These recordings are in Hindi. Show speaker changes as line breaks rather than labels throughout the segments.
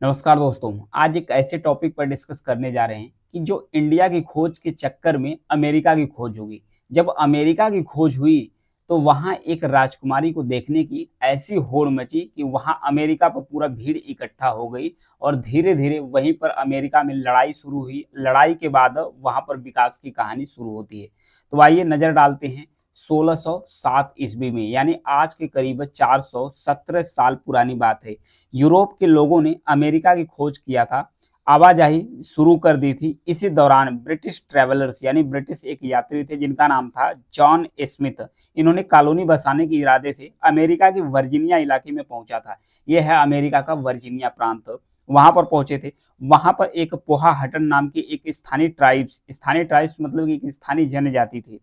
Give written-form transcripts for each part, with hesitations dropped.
नमस्कार दोस्तों। आज एक ऐसे टॉपिक पर डिस्कस करने जा रहे हैं कि जो इंडिया की खोज के चक्कर में अमेरिका की खोज होगी। जब अमेरिका की खोज हुई तो वहाँ एक राजकुमारी को देखने की ऐसी होड़ मची कि वहाँ अमेरिका पर पूरा भीड़ इकट्ठा हो गई और धीरे-धीरे वहीं पर अमेरिका में लड़ाई शुरू हुई। लड़ाई के बाद वहाँ पर विकास की कहानी शुरू होती है। तो आइए नज़र डालते हैं 1607 ईस्वी में, यानी आज के करीब 417 साल पुरानी बात है। यूरोप के लोगों ने अमेरिका की खोज किया था, आवाजाही शुरू कर दी थी। इसी दौरान ब्रिटिश ट्रैवलर्स यानी ब्रिटिश एक यात्री थे जिनका नाम था जॉन स्मिथ। इन्होंने कॉलोनी बसाने के इरादे से अमेरिका के वर्जीनिया इलाके में पहुंचा था। यह है अमेरिका का वर्जीनिया प्रांत। वहां पर पहुंचे थे। वहां पर एक पोहा हटन नाम की एक स्थानीय ट्राइब्स मतलब कि एक स्थानीय जनजाति थी।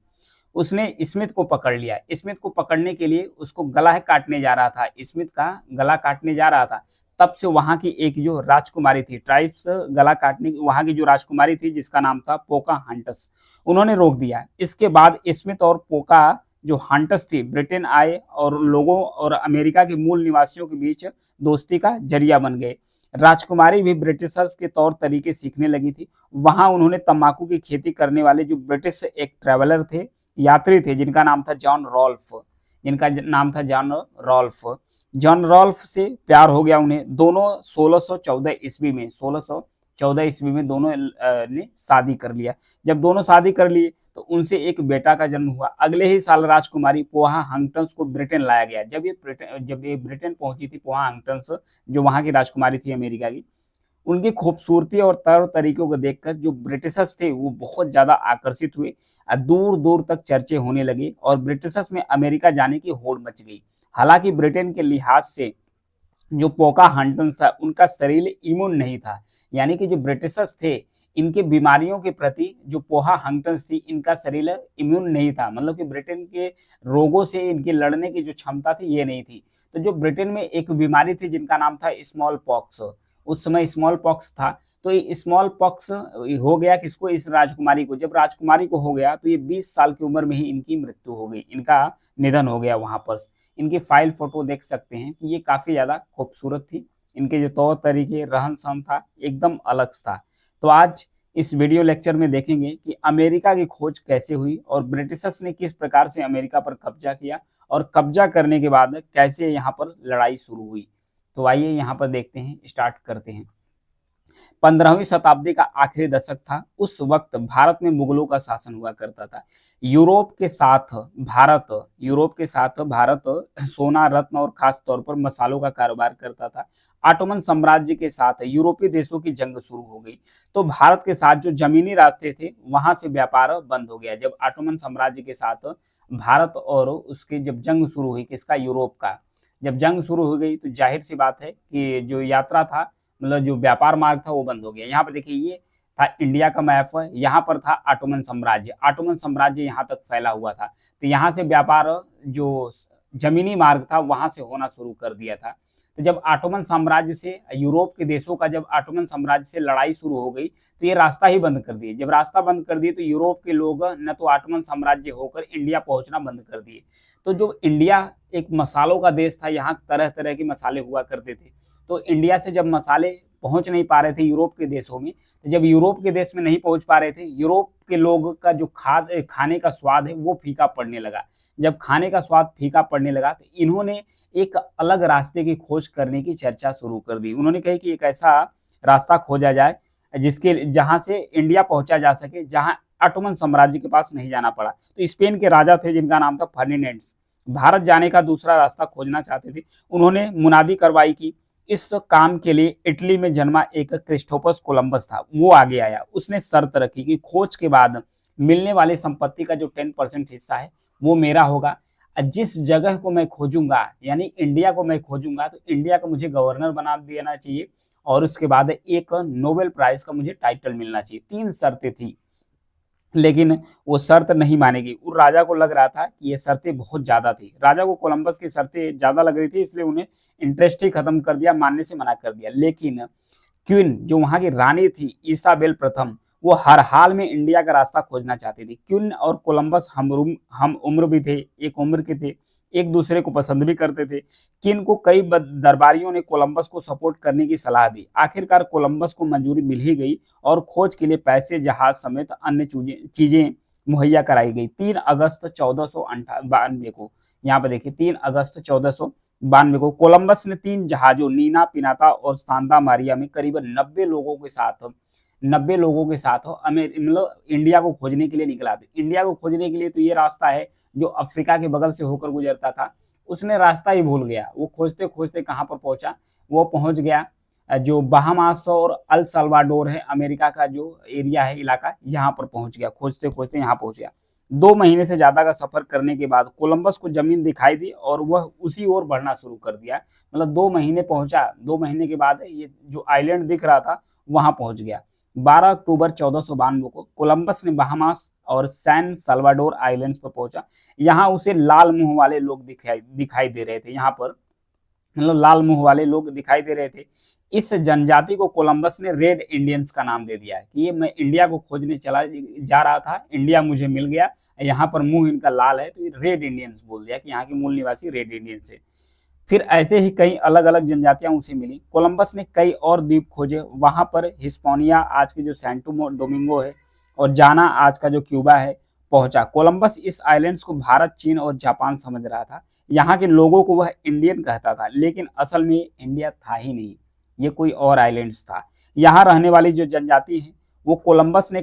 उसने स्मिथ को पकड़ लिया। स्मिथ को पकड़ने के लिए उसको गला काटने जा रहा था, स्मिथ का गला काटने जा रहा था। तब से वहां की एक जो राजकुमारी थी, ट्राइब्स गला काटने की वहां की जो राजकुमारी थी जिसका नाम था पोका हंटस, उन्होंने रोक दिया। इसके बाद स्मिथ और पोका जो हंटस थी ब्रिटेन आए और लोगों और अमेरिका के मूल निवासियों के बीच दोस्ती का जरिया बन गए। राजकुमारी भी ब्रिटिशर्स के तौर तरीके सीखने लगी थी। वहां उन्होंने तंबाकू की खेती करने वाले जो ब्रिटिश एक ट्रेवलर थे, यात्री थे, जिनका नाम था जॉन रॉल्फ से प्यार हो गया उन्हें। दोनों 1614 ईस्वी में दोनों ने शादी कर लिया। जब दोनों शादी कर लिए तो उनसे एक बेटा का जन्म हुआ। अगले ही साल राजकुमारी पोहा हंटन्स को ब्रिटेन लाया गया। जब ये ब्रिटेन पहुंची थी पोहा हंटन्स, जो वहां की राजकुमारी थी अमेरिका की, उनकी खूबसूरती और तौर तरीकों को देखकर जो ब्रिटिशर्स थे वो बहुत ज्यादा आकर्षित हुए। दूर दूर तक चर्चे होने लगे और ब्रिटिशर्स में अमेरिका जाने की होड़ मच गई। हालांकि ब्रिटेन के लिहाज से जो पोका हंटन्स था उनका शरीर इम्यून नहीं था, यानी कि जो ब्रिटिशर्स थे इनके बीमारियों के प्रति जो पोहा हंटन्स थी इनका शरीर इम्यून नहीं था, मतलब कि ब्रिटेन के रोगों से इनके लड़ने की जो क्षमता थी ये नहीं थी। तो जो ब्रिटेन में एक बीमारी थी जिनका नाम था स्मॉल पॉक्स, उस समय स्मॉल पॉक्स था। तो ये स्मॉल पॉक्स हो गया किसको, इस राजकुमारी को। जब राजकुमारी को हो गया तो ये 20 साल की उम्र में ही इनकी मृत्यु हो गई, इनका निधन हो गया वहां पर। इनकी फाइल फोटो देख सकते हैं कि ये काफी ज्यादा खूबसूरत थी। इनके जो तौर तरीके रहन सहन था एकदम अलग था। तो आज इस वीडियो लेक्चर में देखेंगे कि अमेरिका की खोज कैसे हुई और ब्रिटिशर्स ने किस प्रकार से अमेरिका पर कब्जा किया और कब्जा करने के बाद कैसे यहाँ पर लड़ाई शुरू हुई। तो आइए यहाँ पर देखते हैं, स्टार्ट करते हैं। 15वीं शताब्दी का आखिरी दशक था। उस वक्त भारत में मुगलों का शासन हुआ करता था। यूरोप के साथ भारत सोना, रत्न और खास तौर पर मसालों का कारोबार करता था। ऑटोमन साम्राज्य के साथ यूरोपीय देशों की जंग शुरू हो गई तो भारत के साथ जो जमीनी रास्ते थे वहां से व्यापार बंद हो गया। जब ऑटोमन साम्राज्य के साथ भारत और उसके जब जंग शुरू हुई, किसका, यूरोप का, जब जंग शुरू हो गई तो जाहिर सी बात है कि जो यात्रा था, मतलब जो व्यापार मार्ग था वो बंद हो गया। यहाँ पर देखिए ये था इंडिया का मैप, यहाँ पर था ऑटोमन साम्राज्य यहाँ तक फैला हुआ था। तो यहाँ से व्यापार जो जमीनी मार्ग था वहां से होना शुरू कर दिया था। तो जब ऑटोमन साम्राज्य से यूरोप के देशों का जब ऑटोमन साम्राज्य से लड़ाई शुरू हो गई तो ये रास्ता ही बंद कर दिए। जब रास्ता बंद कर दिए तो यूरोप के लोग न तो ऑटोमन साम्राज्य होकर इंडिया पहुंचना बंद कर दिए। तो जो इंडिया एक मसालों का देश था, यहाँ तरह तरह के मसाले हुआ करते थे। तो इंडिया से जब मसाले पहुंच नहीं पा रहे थे यूरोप के देशों में, तो जब यूरोप के देश में नहीं पहुंच पा रहे थे, यूरोप के लोग का जो खाने का स्वाद है वो फीका पड़ने लगा। जब खाने का स्वाद फीका पड़ने लगा तो इन्होंने एक अलग रास्ते की खोज करने की चर्चा शुरू कर दी। उन्होंने कहा कि एक ऐसा रास्ता खोजा जाए जिसके जहां से इंडिया पहुंचा जा सके, जहां ऑटोमन साम्राज्य के पास नहीं जाना पड़ा। तो स्पेन के राजा थे जिनका नाम था फर्डिनेंड, भारत जाने का दूसरा रास्ता खोजना चाहते थे। उन्होंने मुनादी कार्रवाई की। इस काम के लिए इटली में जन्मा एक क्रिस्टोफर कोलंबस था, वो आगे आया। उसने शर्त रखी कि खोज के बाद मिलने वाली संपत्ति का जो 10% हिस्सा है वो मेरा होगा। जिस जगह को मैं खोजूंगा, यानी इंडिया को मैं खोजूंगा, तो इंडिया को मुझे गवर्नर बना देना चाहिए और उसके बाद एक नोबेल प्राइज का मुझे टाइटल मिलना चाहिए। 3 शर्तें थी, लेकिन वो शर्त नहीं मानेगी। उस राजा को लग रहा था कि ये शर्तें बहुत ज्यादा थी। राजा को कोलंबस की शर्तें ज्यादा लग रही थी, इसलिए उन्हें इंटरेस्ट ही खत्म कर दिया, मानने से मना कर दिया। लेकिन क्वीन जो वहां की रानी थी इसाबेल प्रथम, वो हर हाल में इंडिया का रास्ता खोजना चाहती थी। क्वीन और कोलंबस हम उम्र भी थे, एक उम्र के थे। एक दूसरे को पसंद भी करते थे। किन को कई दरबारियों ने कोलंबस को सपोर्ट करने की सलाह दी। आखिरकार कोलंबस को मंजूरी मिल ही गई और खोज के लिए पैसे, जहाज समेत अन्य चीजें मुहैया कराई गई। 3 अगस्त 1492 को, यहाँ पे देखिए 3 अगस्त 1492 को कोलंबस ने 3 जहाजों नीना, पिनाता और सांता मारिया में करीबन 90 लोगों के साथ मतलब इंडिया को खोजने के लिए निकला था। इंडिया को खोजने के लिए तो ये रास्ता है जो अफ्रीका के बगल से होकर गुजरता था, उसने रास्ता ही भूल गया। वो खोजते खोजते कहाँ पर पहुंचा, वो पहुंच गया जो बहामास और अल सल्वाडोर है, अमेरिका का जो एरिया है, इलाका, यहाँ पर पहुंच गया। खोजते खोजते यहाँ पहुंच गया। 2 महीने से ज्यादा का सफर करने के बाद कोलंबस को जमीन दिखाई दी और वह उसी ओर बढ़ना शुरू कर दिया। मतलब 2 महीने पहुंचा, 2 महीने के बाद ये जो आइलैंड दिख रहा था वहां पहुंच गया। 12 अक्टूबर 1492 को कोलंबस ने बहामास और सैन सल्वाडोर आइलैंड्स पर पहुंचा। यहाँ उसे लाल मुंह वाले लोग दिखाई दे रहे थे। यहाँ पर मतलब लाल मुंह वाले लोग दिखाई दे रहे थे। इस जनजाति को कोलंबस ने रेड इंडियंस का नाम दे दिया है कि ये मैं इंडिया को खोजने चला जा रहा था, इंडिया मुझे मिल गया, यहाँ पर मुंह इनका लाल है, तो ये रेड इंडियंस बोल दिया कि यहाँ के मूल निवासी रेड इंडियंस है। फिर ऐसे ही कई अलग अलग जनजातियां उसे मिली। कोलंबस ने कई और द्वीप खोजे। वहां पर हिस्पोनिया, आज के जो सैंटो डोमिंगो है, और जाना, आज का जो क्यूबा है, पहुंचा। कोलंबस इस आइलैंड्स को भारत, चीन और जापान समझ रहा था। यहाँ के लोगों को वह इंडियन कहता था, लेकिन असल में इंडिया था ही नहीं, ये कोई और आइलैंड्स था। यहाँ रहने वाली जो जनजाति है वो कोलंबस ने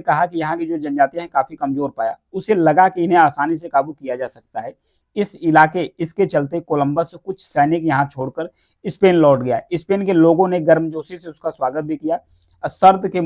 कहा कि यहाँ की जो जनजातियां हैं काफी कमजोर पाया। उसे लगा कि इन्हें आसानी से काबू किया जा सकता है। इसके चलते कोलंबस कुछ सैनिक यहाँ छोड़कर स्पेन लौट गया। स्पेन के लोगों ने गर्मजोशी से उसका स्वागत भी किया। शर्त के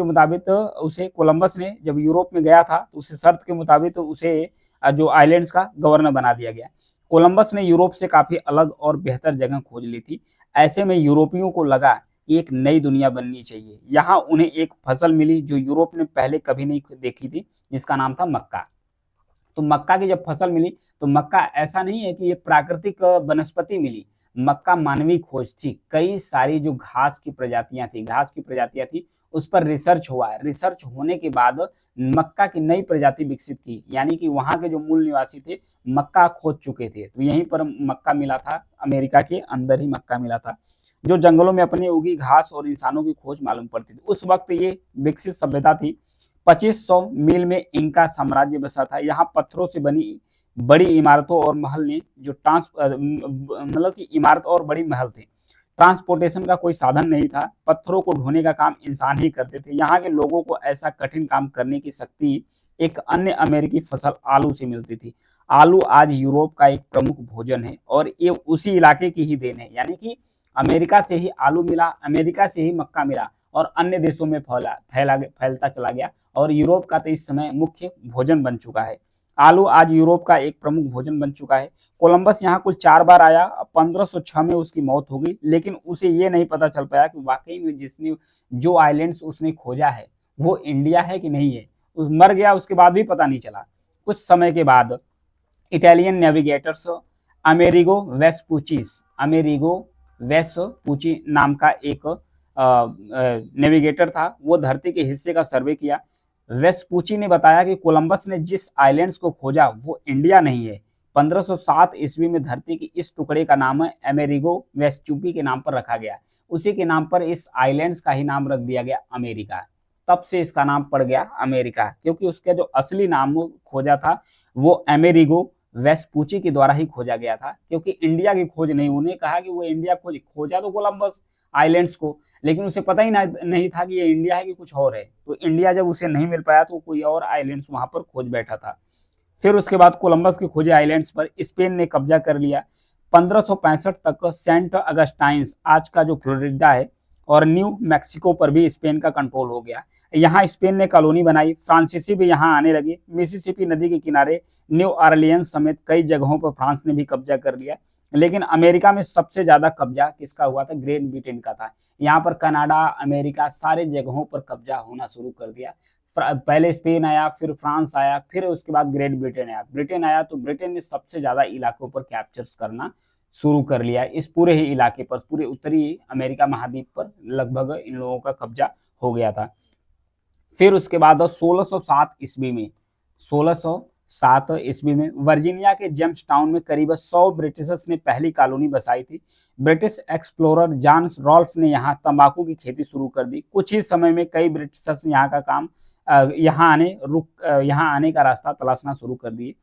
मुताबिक उसे, कोलंबस ने जब यूरोप में गया था तो उसे शर्त के मुताबिक उसे जो आइलैंड्स का गवर्नर बना दिया गया। कोलंबस ने यूरोप से काफी अलग और बेहतर जगह खोज ली थी। ऐसे में यूरोपियों को लगा कि एक नई दुनिया बननी चाहिए। यहाँ उन्हें एक फसल मिली जो यूरोप ने पहले कभी नहीं देखी थी, जिसका नाम था मक्का। तो मक्का की जब फसल मिली तो मक्का ऐसा नहीं है कि ये प्राकृतिक वनस्पति मिली, मक्का मानवीय खोज थी। कई सारी जो घास की प्रजातियां थी उस पर रिसर्च हुआ है। रिसर्च होने के बाद मक्का की नई प्रजाति विकसित की, यानी कि वहां के जो मूल निवासी थे मक्का खोज चुके थे, तो यहीं पर मक्का मिला था, अमेरिका के अंदर ही मक्का मिला था। जो जंगलों में अपनी उगी घास और इंसानों की खोज मालूम पड़ती थी। उस वक्त ये विकसित सभ्यता थी। 2500 मील में इनका साम्राज्य बसा था। यहाँ पत्थरों से बनी बड़ी इमारतों और महल ने जो मतलब कि इमारत और बड़ी महल थे। ट्रांसपोर्टेशन का कोई साधन नहीं था। पत्थरों को ढोने का काम इंसान ही करते थे। यहाँ के लोगों को ऐसा कठिन काम करने की शक्ति एक अन्य अमेरिकी फसल आलू से मिलती थी। आलू आज यूरोप का एक प्रमुख भोजन है और ये उसी इलाके की ही देन है। यानी कि अमेरिका से ही आलू मिला, अमेरिका से ही मक्का मिला और अन्य देशों में फैलता चला गया और यूरोप का तो इस समय मुख्य भोजन बन चुका है। आलू आज यूरोप का एक प्रमुख भोजन बन चुका है। कोलंबस यहाँ कुल 4 बार आया। 1506 में उसकी मौत हो गई, लेकिन उसे ये नहीं पता चल पाया कि वाकई में जिसने जो आइलैंड्स उसने खोजा है वो इंडिया है कि नहीं है। मर गया, उसके बाद भी पता नहीं चला। कुछ समय के बाद इटालियन नेविगेटर्स अमेरिगो वेस्पूची नाम का एक नेविगेटर था, वो धरती के हिस्से का सर्वे किया। वेस्पूची ने बताया कि कोलंबस ने जिस आइलैंड्स को खोजा वो इंडिया नहीं है। 1507 ईस्वी में धरती के इस टुकड़े का नाम अमेरिगो वेस्पूची के नाम पर रखा गया। उसी के नाम पर इस आइलैंड्स का ही नाम रख दिया गया अमेरिका। तब से इसका नाम पड़ गया अमेरिका, क्योंकि उसका जो असली नाम खोजा था वो अमेरिगो वेस्पूची के द्वारा ही खोजा गया था, क्योंकि इंडिया की खोज नहीं। उन्हें कहा कि वो इंडिया खोजा तो कोलंबस आइलैंड्स को, लेकिन उसे पता ही नहीं था कि ये इंडिया है कि कुछ और है। तो इंडिया जब उसे नहीं मिल पाया तो कोई और आइलैंड्स वहां पर खोज बैठा था। फिर उसके बाद कोलंबस के खोजे आइलैंड्स पर स्पेन ने कब्जा कर लिया। 1565 तक सेंट अगस्टाइंस, आज का जो फ्लोरिडा है, और न्यू मैक्सिको पर भी स्पेन का कंट्रोल हो गया। यहाँ स्पेन ने कॉलोनी बनाई। फ्रांसीसी भी यहाँ आने लगे। मिसिसिपी नदी के किनारे न्यू ऑरलियंस समेत कई जगहों पर फ्रांस ने भी कब्जा कर लिया। लेकिन अमेरिका में सबसे ज्यादा कब्जा किसका हुआ था? ग्रेट ब्रिटेन का था। यहाँ पर कनाडा, अमेरिका, सारे जगहों पर कब्जा होना शुरू कर दिया। पहले स्पेन आया, फिर फ्रांस आया, फिर उसके बाद ग्रेट ब्रिटेन आया। ब्रिटेन आया तो ब्रिटेन ने सबसे ज्यादा इलाकों पर कैप्चर्स करना शुरू कर लिया। इस पूरे ही इलाके पर, पूरे उत्तरी अमेरिका महाद्वीप पर लगभग इन लोगों का कब्जा हो गया था। फिर उसके बाद 1607 ईस्वी में 17 ईस्वी में वर्जीनिया के जेम्स टाउन में करीब 100 ब्रिटिशर्स ने पहली कॉलोनी बसाई थी। ब्रिटिश एक्सप्लोरर जॉन रॉल्फ ने यहाँ तंबाकू की खेती शुरू कर दी। कुछ ही समय में कई ब्रिटिशर्स यहाँ का काम यहाँ आने का रास्ता तलाशना शुरू कर दिए।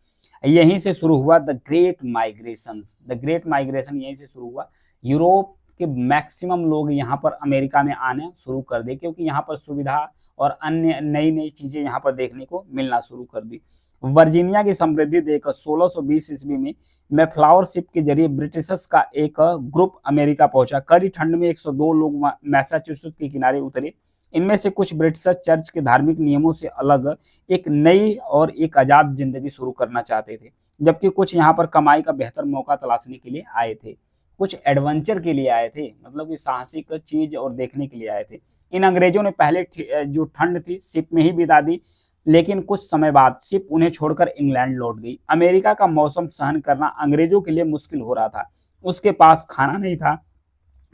यहीं से शुरू हुआ the great migration. The great migration यहीं से शुरू हुआ। यूरोप के मैक्सिमम लोग यहाँ पर अमेरिका में आने शुरू कर दिए, क्योंकि यहाँ पर सुविधा और अन्य नई नई चीजें यहाँ पर देखने को मिलना शुरू कर दी। वर्जीनिया की समृद्धि देखकर 1620 ईस्वी में मैफ्लावर शिप के जरिए ब्रिटिशर्स का एक ग्रुप अमेरिका पहुंचा। कड़ी ठंड में 102 लोग मैसाचुसेट्स के किनारे उतरे। इनमें से कुछ ब्रिटिशर्स चर्च के धार्मिक नियमों से अलग एक नई और एक आजाद जिंदगी शुरू करना चाहते थे, जबकि कुछ यहाँ पर कमाई का बेहतर मौका तलाशने के लिए आए थे। कुछ एडवेंचर के लिए आए थे, मतलब कि साहसिक चीज और देखने के लिए आए थे। इन अंग्रेजों ने पहले जो ठंड थी शिप में ही बिता दी, लेकिन कुछ समय बाद शिप उन्हें छोड़कर इंग्लैंड लौट गई। अमेरिका का मौसम सहन करना अंग्रेजों के लिए मुश्किल हो रहा था। उसके पास खाना नहीं था,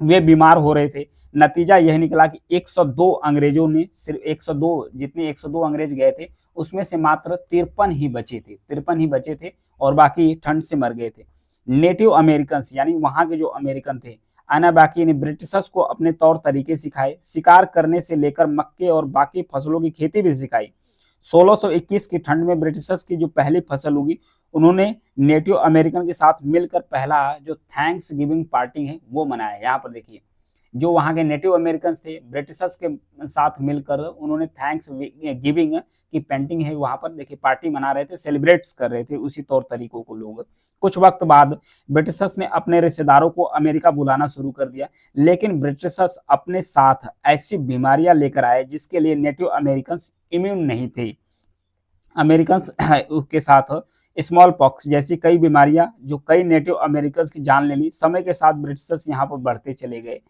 वे बीमार हो रहे थे। नतीजा यह निकला कि 102 अंग्रेजों ने सिर्फ 102 अंग्रेज गए थे, उसमें से मात्र 53 ही बचे थे और बाकी ठंड से मर गए थे। नेटिव अमेरिकन यानी वहां के जो अमेरिकन थे, अनाबाकी ने ब्रिटिशर्स को अपने तौर तरीके सिखाए। शिकार करने से लेकर मक्के और बाकी फसलों की खेती भी सिखाई। 1621 की ठंड में ब्रिटिशर्स की जो पहली फसल उगी, उन्होंने नेटिव अमेरिकन के साथ मिलकर पहला जो थैंक्स गिविंग पार्टी है वो मनाया। यहाँ पर देखिए, जो वहाँ के नेटिव अमेरिकन थे, ब्रिटिशर्स के साथ मिलकर उन्होंने थैंक्स गिविंग की पेंटिंग है वहाँ पर देखिए पार्टी मना रहे थे, सेलिब्रेट्स कर रहे थे उसी तौर तरीकों को लोग। कुछ वक्त बाद ब्रिटिशर्स ने अपने रिश्तेदारों को अमेरिका बुलाना शुरू कर दिया, लेकिन ब्रिटिशर्स अपने साथ ऐसी बीमारियां लेकर आए जिसके लिए नेटिव अमेरिकन इम्यून नहीं थे। अमेरिकन के साथ स्मॉल पॉक्स जैसी कई बीमारियां जो कई नेटिव अमेरिकन की जान ले ली। समय के साथ ब्रिटिशर्स यहाँ पर बढ़ते चले गए।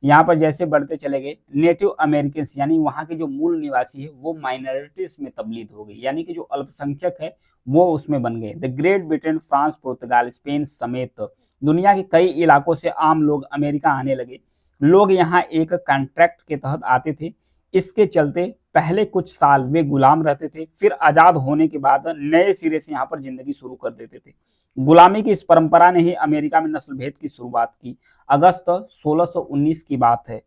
यहाँ पर जैसे बढ़ते चले गए, नेटिव अमेरिकन यानी वहाँ के जो मूल निवासी है वो माइनॉरिटीज में तब्दील हो गई, यानी कि जो अल्पसंख्यक है वो उसमें बन गए। The great Britain, France, Portugal, Spain समेत दुनिया के कई इलाकों से आम लोग अमेरिका आने लगे। लोग यहाँ एक कॉन्ट्रैक्ट के तहत आते थे। इसके चलते पहले कुछ साल वे गुलाम रहते थे, फिर आजाद होने के बाद नए सिरे से यहाँ पर जिंदगी शुरू कर देते थे। गुलामी की इस परंपरा ने ही अमेरिका में नस्ल भेद की शुरुआत की। अगस्त 1619 की बात है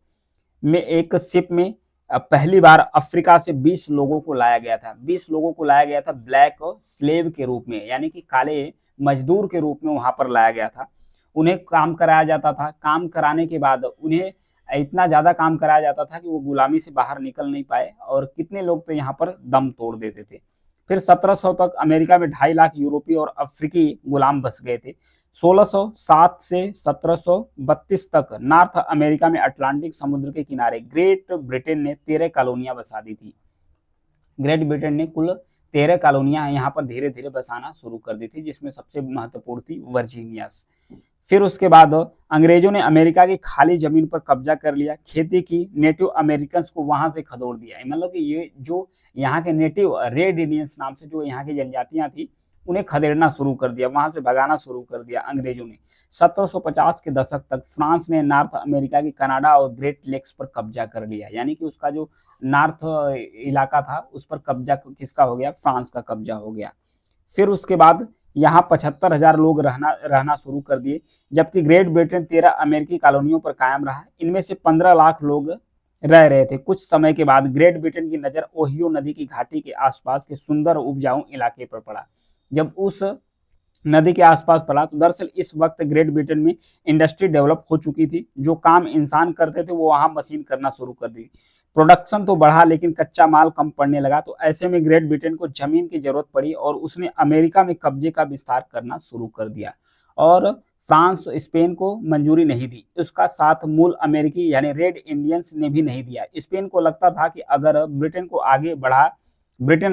में एक शिप में पहली बार अफ्रीका से 20 लोगों को लाया गया था। 20 लोगों को लाया गया था ब्लैक स्लेव के रूप में, यानी कि काले मजदूर के रूप में वहां पर लाया गया था। उन्हें काम कराया जाता था। काम कराने के बाद उन्हें इतना ज्यादा काम कराया जाता था कि वो गुलामी से बाहर निकल नहीं पाए और कितने लोग तो यहाँ पर दम तोड़ देते थे। फिर 1700 तक अमेरिका में 2.5 लाख यूरोपीय और अफ्रीकी गुलाम बस गए थे। 1607 से 1732 तक नॉर्थ अमेरिका में अटलांटिक समुद्र के किनारे ग्रेट ब्रिटेन ने 13 कॉलोनियां बसा दी थी। ग्रेट ब्रिटेन ने कुल 13 कॉलोनियां यहाँ पर धीरे धीरे बसाना शुरू कर दी थी, जिसमें सबसे महत्वपूर्ण थी वर्जीनियास। फिर उसके बाद अंग्रेजों ने अमेरिका की खाली जमीन पर कब्जा कर लिया, खेती की, नेटिव अमेरिकन को वहां से खदेड़ दिया। मतलब कि ये जो यहाँ के नेटिव रेड इंडियंस नाम से जो यहाँ की जनजातियां थी, उन्हें खदेड़ना शुरू कर दिया, वहां से भगाना शुरू कर दिया अंग्रेजों ने। 1750 के दशक तक फ्रांस ने नॉर्थ अमेरिका की कनाडा और ग्रेट लेक्स पर कब्जा कर लिया, यानी कि उसका जो नॉर्थ इलाका था उस पर कब्जा किसका हो गया? फ्रांस का कब्जा हो गया। फिर उसके बाद यहाँ 75,000 लोग रहना शुरू कर दिए, जबकि ग्रेट ब्रिटेन 13 अमेरिकी कॉलोनियों पर कायम रहा। इनमें से 15 लाख लोग रह रहे थे। कुछ समय के बाद ग्रेट ब्रिटेन की नजर ओहियो नदी की घाटी के आसपास के सुंदर उपजाऊ इलाके पर पड़ा। जब उस नदी के आसपास पड़ा तो दरअसल इस वक्त ग्रेट ब्रिटेन में इंडस्ट्री डेवलप हो चुकी थी। जो काम इंसान करते थे वो वहां मशीन करना शुरू कर दी। प्रोडक्शन तो बढ़ा लेकिन कच्चा माल कम पड़ने लगा। तो ऐसे में ग्रेट ब्रिटेन को जमीन की जरूरत पड़ी और उसने अमेरिका में कब्जे का विस्तार करना शुरू कर दिया। और फ्रांस स्पेन को मंजूरी नहीं दी, उसका साथ मूल अमेरिकी यानी रेड इंडियंस ने भी नहीं दिया। स्पेन को लगता था कि अगर ब्रिटेन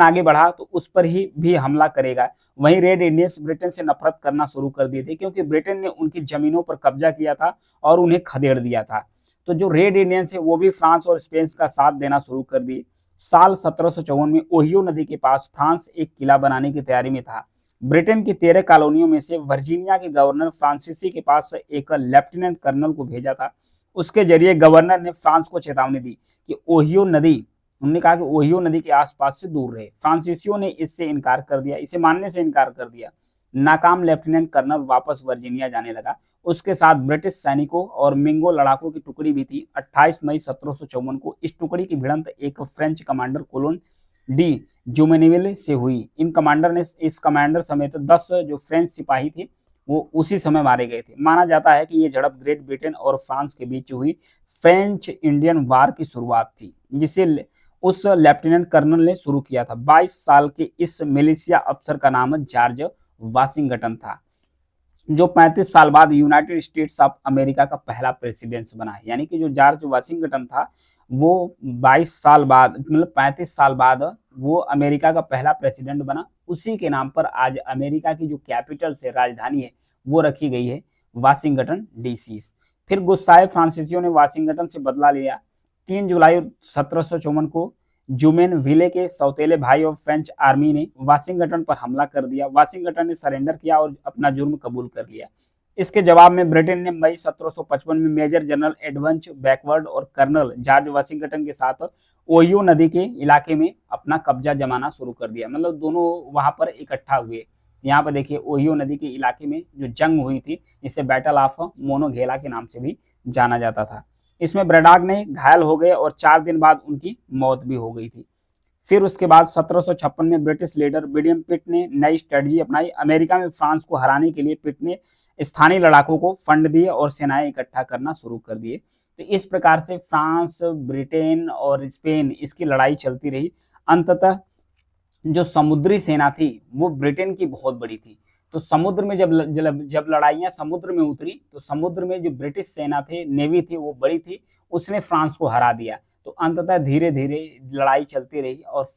आगे बढ़ा तो उस पर ही भी हमला करेगा। वहीं रेड इंडियंस ब्रिटेन से नफरत करना शुरू कर दिए थे, क्योंकि ब्रिटेन ने उनकी जमीनों पर कब्जा किया था और उन्हें खदेड़ दिया था। तो जो रेड इंडियंस है वो भी फ्रांस और स्पेन का साथ देना शुरू कर दिए। साल 1754 में ओहियो नदी के पास फ्रांस एक किला बनाने की तैयारी में था। ब्रिटेन की 13 कॉलोनियों में से वर्जीनिया के गवर्नर फ्रांसीसी के पास एक लेफ्टिनेंट कर्नल को भेजा था। उसके जरिए गवर्नर ने फ्रांस को चेतावनी दी कि ओहियो नदी उन्होंने कहा कि ओहियो नदी के आसपास से दूर रहे। फ्रांसीसियों ने इससे इनकार कर दिया, इसे मानने से इनकार कर दिया। नाकाम लेफ्टिनेंट कर्नल वापस वर्जीनिया जाने लगा। उसके साथ ब्रिटिश सैनिकों और मिंगो लड़ाकों की टुकड़ी भी थी। 28 मई 1754 को इस टुकड़ी की भिड़ंत एक फ्रेंच कमांडर कोलोन डी जुमेनिविल से हुई। इस कमांडर समेत 10 जो फ्रेंच सिपाही थे वो उसी समय मारे गए थे। माना जाता है कि ये झड़प ग्रेट ब्रिटेन और फ्रांस के बीच हुई फ्रेंच इंडियन वार की शुरुआत थी, जिसे उस लेफ्टिनेंट कर्नल ने शुरू किया था। 22 साल के इस मिलिशिया अफसर का नाम जॉर्ज वाशिंगटन था, जो 35 साल बाद यूनाइटेड स्टेट्स ऑफ अमेरिका का पहला प्रेसिडेंट बना। यानी कि जो जॉर्ज वाशिंगटन था वो 22 साल बाद, मतलब 35 साल बाद वो अमेरिका का पहला प्रेसिडेंट बना। उसी के नाम पर आज अमेरिका की जो कैपिटल से राजधानी है वो रखी गई है वाशिंगटन डीसी। फिर गुस्साए फ्रांसीसियों ने वाशिंगटन से बदला लिया। 3 जुलाई 1754 को जुमेन विले के सौतेले भाई और फ्रेंच आर्मी ने वाशिंगटन पर हमला कर दिया। वाशिंगटन ने सरेंडर किया और अपना जुर्म कबूल कर लिया। इसके जवाब में ब्रिटेन ने मई 1755 में मेजर जनरल एडवंस बैकवर्ड और कर्नल जॉर्ज वाशिंगटन के साथ ओहियो नदी के इलाके में अपना कब्जा जमाना शुरू कर दिया। मतलब दोनों वहां पर इकट्ठा हुए। यहाँ पर देखिए ओहियो नदी के इलाके में जो जंग हुई थी, इसे बैटल ऑफ मोनोगेला के नाम से भी जाना जाता था। इसमें ब्रैडाग ने घायल हो गए और 4 दिन बाद उनकी मौत भी हो गई थी। फिर उसके बाद 1756 में ब्रिटिश लीडर विलियम पिट ने नई स्ट्रेटजी अपनाई। अमेरिका में फ्रांस को हराने के लिए पिट ने स्थानीय लड़ाकों को फंड दिए और सेनाएं इकट्ठा करना शुरू कर दिए। तो इस प्रकार से फ्रांस, ब्रिटेन और स्पेन इसकी लड़ाई चलती रही। अंततः जो समुद्री सेना थी वो ब्रिटेन की बहुत बड़ी थी। तो समुद्र में जब लड़ाइयां समुद्र में उतरी तो समुद्र में जो ब्रिटिश सेना थे, नेवी थी, वो बड़ी थी, उसने फ्रांस को हरा दिया। तो अंततः धीरे धीरे लड़ाई चलती रही और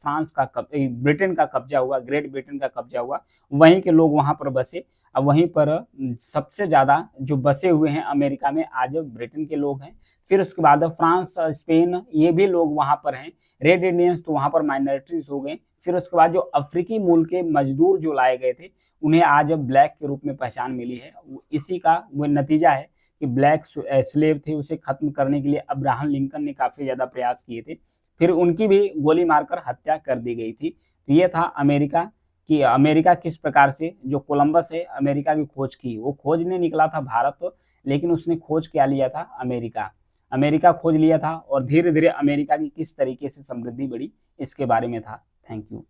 ब्रिटेन का कब्जा हुआ, ग्रेट ब्रिटेन का कब्जा हुआ। वहीं के लोग वहां पर बसे। अब वहीं पर सबसे ज्यादा जो बसे हुए हैं अमेरिका में आज ब्रिटेन के लोग हैं। फिर उसके बाद फ्रांस, स्पेन, ये भी लोग वहां पर हैं। रेड इंडियंस तो वहां पर माइनॉरिटीज हो गए। फिर उसके बाद जो अफ्रीकी मूल के मजदूर जो लाए गए थे उन्हें आज ब्लैक के रूप में पहचान मिली है। इसी का वो नतीजा है कि ब्लैक स्लेव थे, उसे खत्म करने के लिए अब्राहम लिंकन ने काफी ज्यादा प्रयास किए थे। फिर उनकी भी गोली मारकर हत्या कर दी गई थी। तो ये था अमेरिका कि अमेरिका किस प्रकार से, जो कोलंबस है अमेरिका की खोज की, वो खोजने निकला था भारत, लेकिन उसने खोज क्या लिया था, अमेरिका। अमेरिका खोज लिया था और धीरे धीरे अमेरिका की किस तरीके से समृद्धि बढ़ी इसके बारे में था। Thank you.